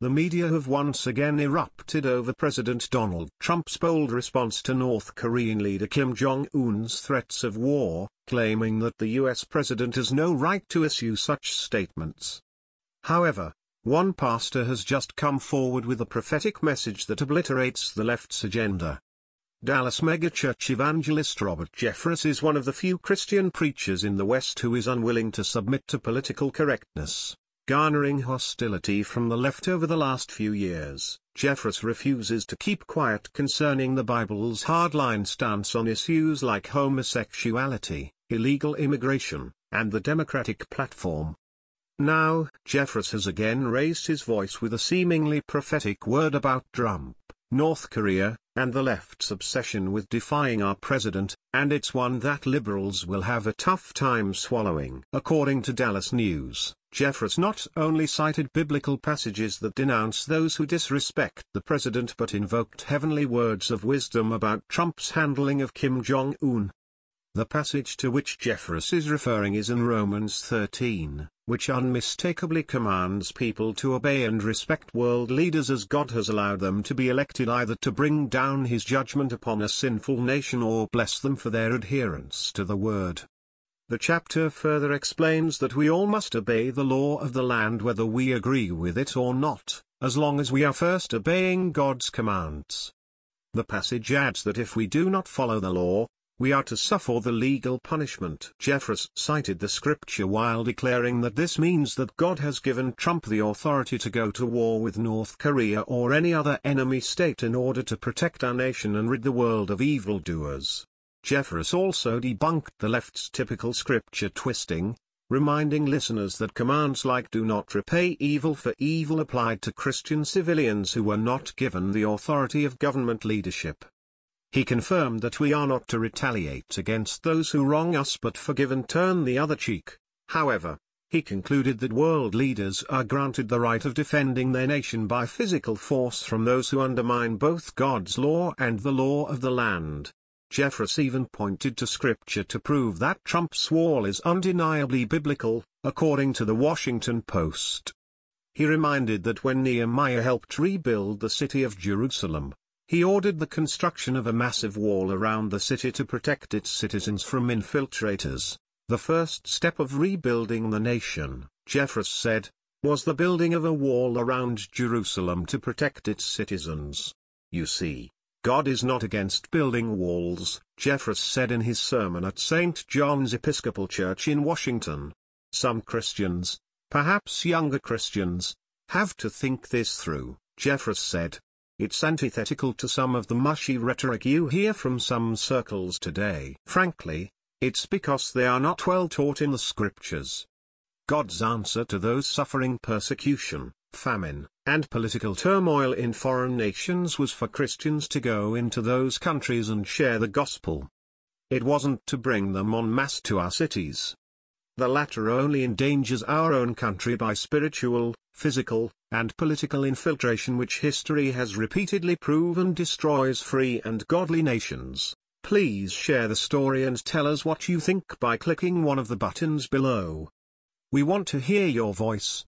The media have once again erupted over President Donald Trump's bold response to North Korean leader Kim Jong-un's threats of war, claiming that the US president has no right to issue such statements. However, one pastor has just come forward with a prophetic message that obliterates the left's agenda. Dallas megachurch evangelist Robert Jeffress is one of the few Christian preachers in the West who is unwilling to submit to political correctness, garnering hostility from the left over the last few years. Jeffress refuses to keep quiet concerning the Bible's hardline stance on issues like homosexuality, illegal immigration, and the Democratic platform. Now, Jeffress has again raised his voice with a seemingly prophetic word about Trump, North Korea, and the left's obsession with defying our president, and it's one that liberals will have a tough time swallowing. According to Dallas News, Jeffress not only cited biblical passages that denounce those who disrespect the president but invoked heavenly words of wisdom about Trump's handling of Kim Jong-un. The passage to which Jeffress is referring is in Romans 13, which unmistakably commands people to obey and respect world leaders as God has allowed them to be elected either to bring down his judgment upon a sinful nation or bless them for their adherence to the word. The chapter further explains that we all must obey the law of the land whether we agree with it or not, as long as we are first obeying God's commands. The passage adds that if we do not follow the law, we are to suffer the legal punishment. Jeffress cited the scripture while declaring that this means that God has given Trump the authority to go to war with North Korea or any other enemy state in order to protect our nation and rid the world of evildoers. Jeffress also debunked the left's typical scripture twisting, reminding listeners that commands like "do not repay evil for evil" applied to Christian civilians who were not given the authority of government leadership. He confirmed that we are not to retaliate against those who wrong us but forgive and turn the other cheek. However, he concluded that world leaders are granted the right of defending their nation by physical force from those who undermine both God's law and the law of the land. Jeffress even pointed to scripture to prove that Trump's wall is undeniably biblical, according to the Washington Post. He reminded that when Nehemiah helped rebuild the city of Jerusalem, he ordered the construction of a massive wall around the city to protect its citizens from infiltrators. The first step of rebuilding the nation, Jeffress said, was the building of a wall around Jerusalem to protect its citizens. You see, God is not against building walls, Jeffress said in his sermon at St. John's Episcopal Church in Washington. Some Christians, perhaps younger Christians, have to think this through, Jeffress said. It's antithetical to some of the mushy rhetoric you hear from some circles today. Frankly, it's because they are not well taught in the scriptures. God's answer to those suffering persecution, famine, and political turmoil in foreign nations was for Christians to go into those countries and share the gospel. It wasn't to bring them en masse to our cities. The latter only endangers our own country by spiritual, physical, and political infiltration which history has repeatedly proven destroys free and godly nations. Please share the story and tell us what you think by clicking one of the buttons below. We want to hear your voice.